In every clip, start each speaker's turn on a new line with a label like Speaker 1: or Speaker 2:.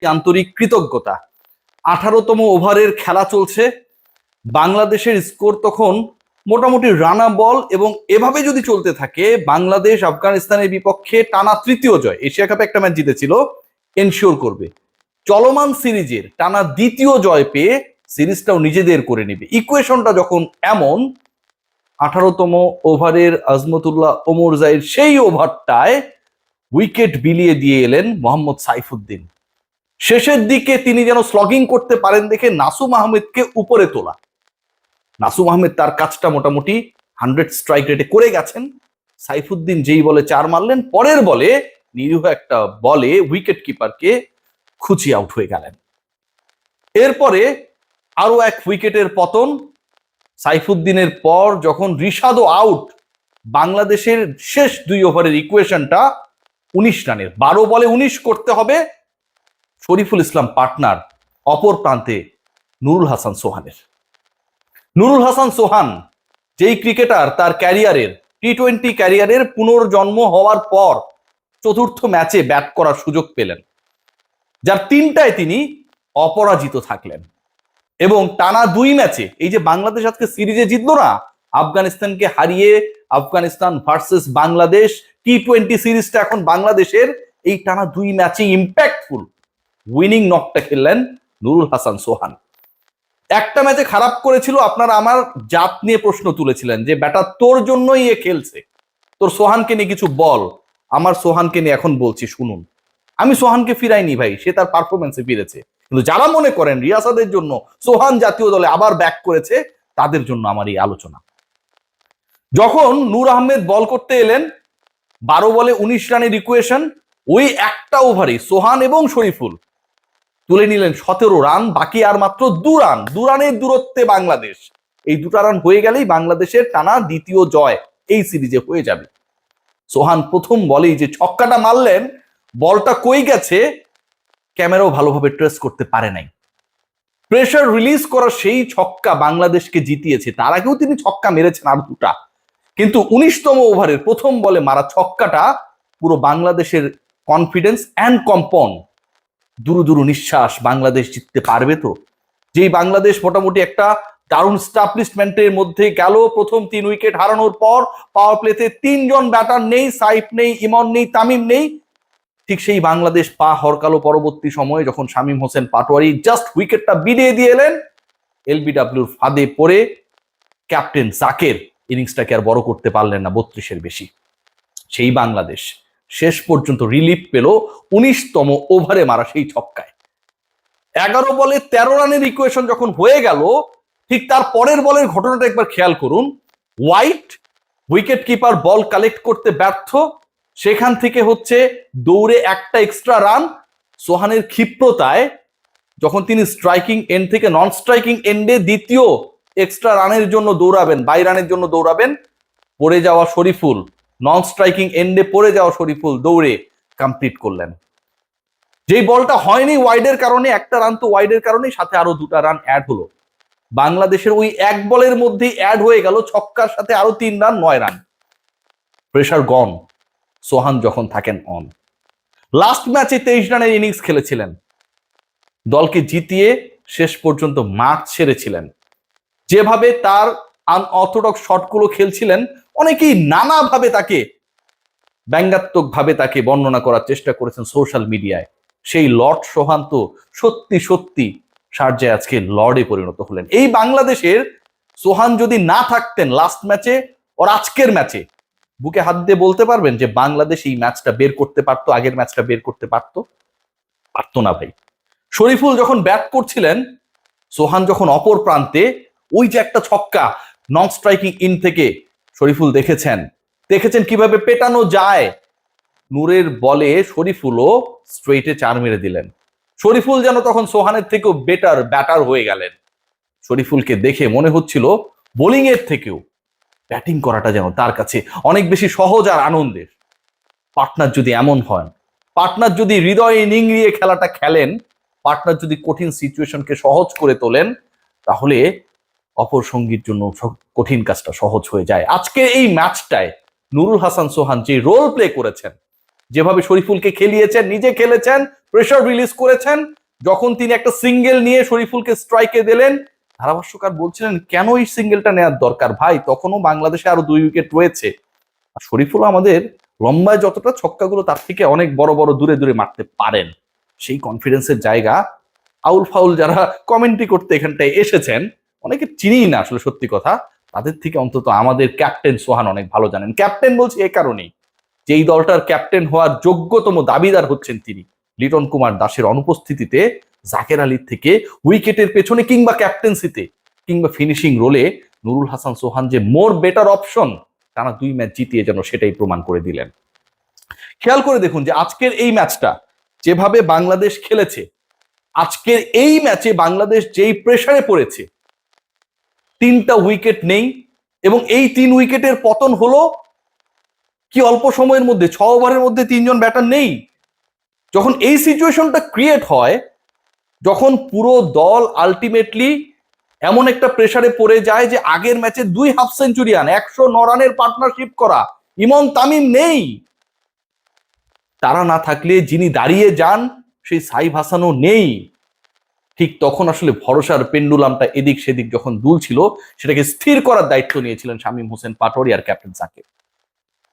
Speaker 1: আন্তরিক কৃতজ্ঞতা। 18তম ওভারের খেলা চলছে, বাংলাদেশের স্কোর তখন মোটামুটি রানা বল, এবং এভাবে যদি চলতে থাকে বাংলাদেশ আফগানিস্তানের বিপক্ষে টানা তৃতীয় জয়, এশিয়া কাপে একটা ম্যাচ জিতেছিল, এনশিওর করবে। চলমান সিরিজের টানা দ্বিতীয় জয় পেয়ে সিরিজটাও নিজেদের করে নেবে। ইকুয়েশনটা যখন এমন, 18তম ওভারের আজমতুল্লাহ ওমরজাইর সেই ওভারটায় উইকেট বিলিয়ে দিয়ে এলেন মোহাম্মদ সাইফুদ্দিন। শেষের দিকে তিনি যেন স্লগিং করতে পারেন দেখে নাসুম আহমেদকে উপরে তোলা। নাসুম আহমেদ তার কাজটা মোটামুটি 100 স্ট্রাইক রেটে করে গেছেন। সাইফুদ্দিন যেই বলে 4 মারলেন, পরের বলে নিরীহ একটা বলে উইকেট কিপারকে খুঁচি আউট হয়ে গেলেন। এরপরে আরো এক উইকেটের পতন। সাইফুদ্দিনের পর যখন রিশাদও আউট, বাংলাদেশের শেষ 2 ওভারের ইকুয়েশনটা 19 রানের, 12 বলে 19 করতে হবে। শরীফুল ইসলাম পার্টনার অপর প্রান্তে নুরুল হাসান সোহানের। নুরুল হাসান সোহান যেই ক্রিকেটার তার ক্যারিয়ারের টি-20 ক্যারিয়ারের পুনর্জন্ম হওয়ার পর চতুর্থ ম্যাচে ব্যাট করার সুযোগ পেলেন, যার 3টায় তিনি অপরাজিত থাকলেন, এবং টানা 2 ম্যাচে, এই যে বাংলাদেশ আজকে সিরিজে জিতলো না আফগানিস্তানকে হারিয়ে, আফগানিস্তান ভার্সেস বাংলাদেশ টি-20 সিরিজটা এখন বাংলাদেশের, এই টানা 2 ম্যাচে ইম্প্যাক্টফুল উইনিং নকটা খেললেন নুরুল হাসান সোহান। একটা ম্যাচে খারাপ করেছিল, আপনারা আমার জাত নিয়ে প্রশ্ন তুলেছিলেন যে ব্যাটা তোর জন্যই এ খেলছে, তোর সোহানকে নিয়ে কিছু বল। আমার সোহানকে নিয়ে এখন বলছি, শুনুন। আমি সোহানকে ফিরাইনি ভাই, সে তার পারফরমেন্সে ফিরেছে, কিন্তু যারা মনে করেন রিয়াসাদের জন্য সোহান জাতীয় দলে আবার ব্যাক করেছে, তাদের জন্য আমার এই আলোচনা। যখন নূর আহমেদ বল করতে এলেন, 12 বলে 19 রানের ইকুয়েশন, ওই একটা ওভারে সোহান এবং শরীফুল তুলে নিলেন 17 রান, বাকি আর মাত্র 2 রান। 2 রানের দূরত্বে বাংলাদেশ, এই 2টা রান হয়ে গেলেই বাংলাদেশের টানা দ্বিতীয় জয় এই সিরিজে হয়ে যাবে। সোহান প্রথম বলেই যে ছক্কাটা মারলেন, বলটা কই গেছে ক্যামেরাও ভালোভাবে ট্রেস করতে পারে নাই। প্রেসার রিলিজ করা সেই ছক্কা বাংলাদেশকে জিতিয়েছে। তার আগেও তিনি ছক্কা মেরেছেন আর 2টা, কিন্তু 19তম ওভারের প্রথম বলে মারা ছক্কাটা পুরো বাংলাদেশের কনফিডেন্স অ্যান্ড কম্পন, দুরু দুরু নিঃশ্বাস, বাংলাদেশ জিততে পারবে তো। যেই বাংলাদেশ মোটামুটি একটা দারুণ স্টাবলিশমেন্টের মধ্যে গেল, প্রথম 3 উইকেট হারানোর পর পাওয়ার প্লেতে 3 জন ব্যাটার নেই, সাইফ নেই, ইমন নেই, তামিম নেই, ঠিক সেই বাংলাদেশ পা হরকালো পরবর্তী সময়ে যখন শামীম হোসেন পাটোয়ারি জাস্ট উইকেটটা বিলিয়ে দিয়ে এলেন, এলবিডব্লিউর ফাঁদে পড়ে ক্যাপ্টেন জাকের ইনিংসটাকে আর বড় করতে পারলেন না 32-এর বেশি। সেই বাংলাদেশ শেষ পর্যন্ত রিলিফ পেল 19তম ওভারে মারা সেই ছক্কায়। 11 বলে 13 রানের ইকুয়েশন যখন হয়ে গেল, ঠিক তার পরের বলের ঘটনাটা একবার খেয়াল করুন। হোয়াইট উইকেট কিপার বল কালেক্ট করতে ব্যর্থ, সেখান থেকে হচ্ছে দৌড়ে একটা এক্সট্রা রান। সোহানের ক্ষিপ্রতায় যখন তিনি স্ট্রাইকিং এন্ড থেকে নন স্ট্রাইকিং এন্ডে দ্বিতীয় এক্সট্রা রানের জন্য দৌড়াবেন, 22 রানের জন্য দৌড়াবেন, পড়ে যাওয়া শরীফুল, নন স্ট্রাইকিং এন্ডে পড়ে যাওয়া শরীফুল দৌড়ে কমপ্লিট করলেন। যেই বলটা হয়নি ওয়াইডের কারণে, একটা রান তো ওয়াইডের কারণেই, সাথে আরো 2টা রান অ্যাড হলো। বাংলাদেশের ওই এক বলের মধ্যেই অ্যাড হয়ে গেল ছক্কার সাথে আরো 3 রান, 9 রান। প্রেসার গন সোহান যখন থাকেন অন। লাস্ট ম্যাচে 23 রানের ইনিংস খেলেছিলেন, দলকে জিতিয়ে শেষ পর্যন্ত মাঠ ছেড়েছিলেন। যেভাবে তার আনঅর্থোডক্স শটগুলো খেলছিলেন, অনেকেই নানাভাবে তাকে ব্যঙ্গাত্মক ভাবে তাকে বর্ণনা করার চেষ্টা করেছেন সোশ্যাল মিডিয়ায়। সেই লর্ড সোহান তো সত্যি সত্যি শারজায় আজকে লর্ডে পরিণত হলেন। এই বাংলাদেশের সোহান যদি না থাকতেন লাস্ট ম্যাচে ওর আজকের ম্যাচে, বুকে হাত দিয়ে বলতে পারবেন যে বাংলাদেশ এই ম্যাচটা বের করতে পারতো, আগের ম্যাচটা বের করতে পারতো? পারতো না ভাই। শরীফুল যখন ব্যাট করছিলেন, সোহান যখন অপর প্রান্তে, ওই যে একটা ছক্কা নন স্ট্রাইকিং ইন থেকে শরীফুল দেখেছেন কিভাবে পেটানো যায়। নূরের বলে শরীফুলও স্ট্রেইটে 4 মেরে দিলেন। শরীফুল যেন তখন সোহানের থেকেও বেটার ব্যাটার হয়ে গেলেন। শরীফুলকে দেখে মনে হচ্ছিল বোলিং এর থেকেও ব্যাটিং করাটা যেন তার কাছে অনেক বেশি সহজ আর আনন্দের। পার্টনার যদি এমন হন, পার্টনার যদি হৃদয়ে নিংড়িয়ে খেলাটা খেলেন, পার্টনার যদি কঠিন সিচুয়েশনকে সহজ করে তোলেন, তাহলে অপর সঙ্গীর জন্য কঠিন কাজটা সহজ হয়ে যায়। আজকে এই ম্যাচটায় নুরুল হাসান সোহান যে রোল প্লে করেছেন, যেভাবে শরীফুলকে খেলিয়েছেন, নিজে খেলেছেন, প্রেসার রিলিজ করেছেন। যখন তিনি একটা সিঙ্গেল নিয়ে শরীফুলকে স্ট্রাইকে দিলেন, ধারাভাষ্যকার বলছিলেন কেন এই সিঙ্গেলটা নেওয়ার দরকার ভাই, তখনও বাংলাদেশে আরো 2 উইকেট রয়েছে। আর শরীফুল আমাদের লম্বায় যতটা, ছক্কাগুলো তার থেকে অনেক বড় বড় দূরে দূরে মারতে পারেন। সেই কনফিডেন্সের জায়গা আউল ফাউল যারা কমেন্ট্রি করতে এখানটায় এসেছেন, অনেকে চিনিই না আসলে সত্যি কথা, তাদের থেকে অন্তত আমাদের ক্যাপ্টেন সোহান অনেক ভালো জানেন। ক্যাপ্টেন বলছি এ কারণেই, যে এই দলটার ক্যাপ্টেন হওয়ার যোগ্যতম দাবিদার হচ্ছেন তিনি। লিটন কুমার দাসের অনুপস্থিতিতে জাকের আলীর থেকে উইকেটের পেছনে কিংবা ক্যাপ্টেন্সিতে কিংবা ফিনিশিং রোলে নুরুল হাসান সোহান যে মোর বেটার অপশন, টানা 2 ম্যাচ জিতিয়ে যেন সেটাই প্রমাণ করে দিলেন। খেয়াল করে দেখুন যে আজকের এই ম্যাচটা যেভাবে বাংলাদেশ খেলেছে, আজকের এই ম্যাচে বাংলাদেশ যেই প্রেসারে পড়েছে, 3টা উইকেট নেই এবং এই 3 উইকেটের পতন হলো কি অল্প সময়ের মধ্যে, 6 ওভারের মধ্যে 3 জন ব্যাটার নেই। যখন এই সিচুয়েশনটা ক্রিয়েট হয়, যখন পুরো দল আলটিমেটলি এমন একটা প্রেসারে পড়ে যায় যে আগের ম্যাচে 2 হাফ সেঞ্চুরিয়ান 109 রানের পার্টনারশিপ করা ইমন তামিম নেই, তারা না থাকলে যিনি দাঁড়িয়ে যান সেই সাইফ হাসানও নেই, ঠিক তখন আসলে ভরসার পেন্ডুলামটা এদিক সেদিক যখন দুলছিল, সেটাকে স্থির করার দায়িত্ব নিয়েছিলেন শামীম হোসেন পাটোয়ারি আর ক্যাপ্টেন জাকের।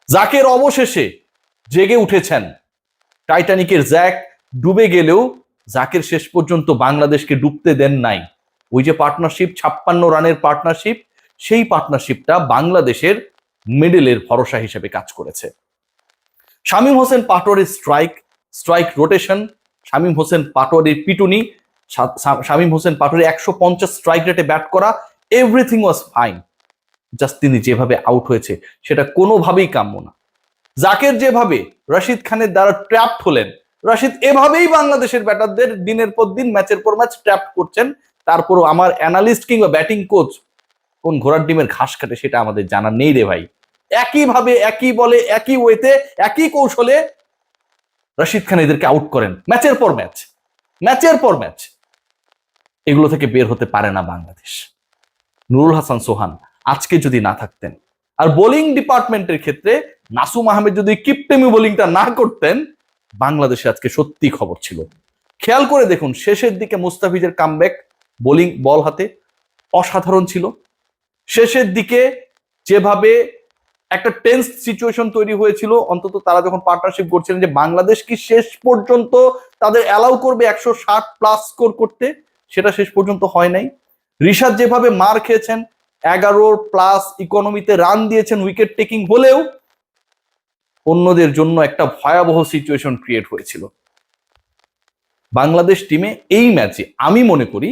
Speaker 1: জাকের অবশেষে জেগে উঠেছেন। টাইটানিকের জ্যাক ডুবে গেলেও জাকের শেষ পর্যন্ত বাংলাদেশকে ডুবতে দেন নাই। ওই যে পার্টনারশিপ, 56 রানের পার্টনারশিপ, সেই পার্টনারশিপটা বাংলাদেশের মিডলের ভরসা হিসেবে কাজ করেছে। শামীম হোসেন পাটোয়ারির স্ট্রাইক রোটেশন, শামীম হোসেন পাটোয়ারির পিটুনি, শামীম হোসেন পাটোয়ারি 150 স্ট্রাইক রেটে ব্যাট করা, এভরিথিং ওয়াজ ফাইন। জাস্ট তিনি যেভাবে আউট হয়েছে সেটা কোনোভাবেই কাম্য না। জাকের যেভাবে রশিদ খানের দ্বারা ট্র্যাপড হলেন, রশিদ এভাবেই বাংলাদেশের ব্যাটারদের দিনের পর দিন ম্যাচের পর ম্যাচ ট্র্যাপ করছেন। তারপরও আমার অ্যানালিস্ট কিংবা ব্যাটিং কোচ কোন ঘোড়ার ডিমের ঘাস কাটে সেটা আমাদের জানা নেই রে ভাই। একইভাবে, একই বলে, একই ওয়েতে, একই কৌশলে রশিদ খান এদেরকে আউট করেন ম্যাচের পর ম্যাচ, ম্যাচের পর ম্যাচ। এগুলো থেকে বের হতে পারে না বাংলাদেশ। নুরুল হাসান সোহান আজকে যদি না থাকতেন, আর বোলিং ডিপার্টমেন্টের ক্ষেত্রে নাসুম আহমেদ যদি কিপটেমি বোলিংটা না করতেন, বাংলাদেশে আজকে সত্যি খবর ছিল। খেয়াল করে দেখুন শেষের দিকে মুস্তাফিজের কামব্যাক বোলিং বল হাতে অসাধারণ ছিল। শেষের দিকে যেভাবে একটা টেন্স সিচুয়েশন তৈরি হয়েছিল, অন্তত তারা যখন পার্টনারশিপ করছিলেন যে বাংলাদেশ কি শেষ পর্যন্ত তাদের অ্যালাউ করবে 160+ স্কোর করতে, সেটা শেষ পর্যন্ত হয় নাই। রিশাদ যেভাবে মার খেয়েছেন, 11+ ইকোনমিতে রান দিয়েছেন উইকেট টেকিং হলেও অন্যদের জন্য একটা ভয়াবহ সিচুয়েশন ক্রিয়েট হয়েছিল। বাংলাদেশ টিমে এই ম্যাচে আমি মনে করি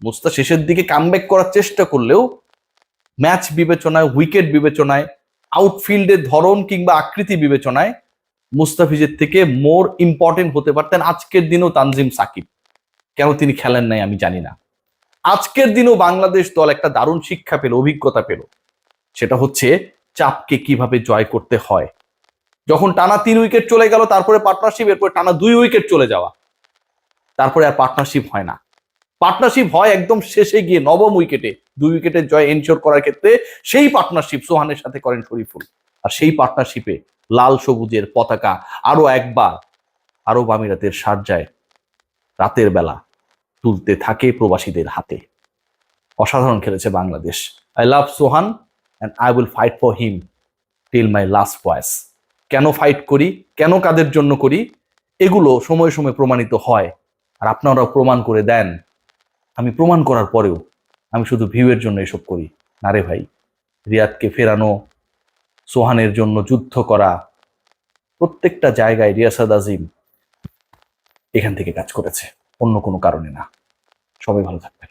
Speaker 1: মুস্তা শেষের দিকে কামব্যাক করার চেষ্টা করলেও ম্যাচ বিবেচনায়, উইকেট বিবেচনায়, আউটফিল্ডের ধরন কিংবা আকৃতি বিবেচনায় মুস্তাফিজের থেকে মোর ইম্পর্টেন্ট হতে পারতেন আজকের দিনেও তানজিম সাকিব। কেন তিনি খেলেন নাই আমি জানি না। আজকের দিনেও বাংলাদেশ দল একটা দারুণ শিক্ষা পেল, অভিজ্ঞতা পেল, সেটা হচ্ছে চাপকে কিভাবে জয় করতে হয়। যখন টানা 3 উইকেট চলে গেল, তারপরে পার্টনারশিপ, এরপরে টানা 2 উইকেট চলে যাওয়া, তারপরে আর পার্টনারশিপ হয় না। পার্টনারশিপ হয় একদম শেষে গিয়ে 9ম উইকেটে 2 উইকেটের জয় এনশিওর করার ক্ষেত্রে। সেই পার্টনারশিপ সোহানের সাথে করেন শরীফুল, আর সেই পার্টনারশিপে লাল সবুজের পতাকা আরো একবার আরব আমিরাতের শারজায় রাতের বেলা তুলতে থাকে প্রবাসীদের হাতে। অসাধারণ খেলেছে Bangladesh. I love Sohan and I will fight for him till my last voice. কেন ফাইট করি, কেন কাদের জন্য করি, এগুলো সময়ে সময়ে প্রমাণিত হয়, আর আপনারাও প্রমাণ করে দেন। আমি প্রমাণ করার পরেও আমি শুধু ভিউয়ের জন্য এসব করি না রে ভাই। রিয়াদকে ফেরানো, সোহানের জন্য যুদ্ধ করা, প্রত্যেকটা জায়গায় রিয়াসাদ আজিম এখান থেকে কাজ করেছে, অন্য কোনো কারণে না। সবাই ভালো থাকবেন।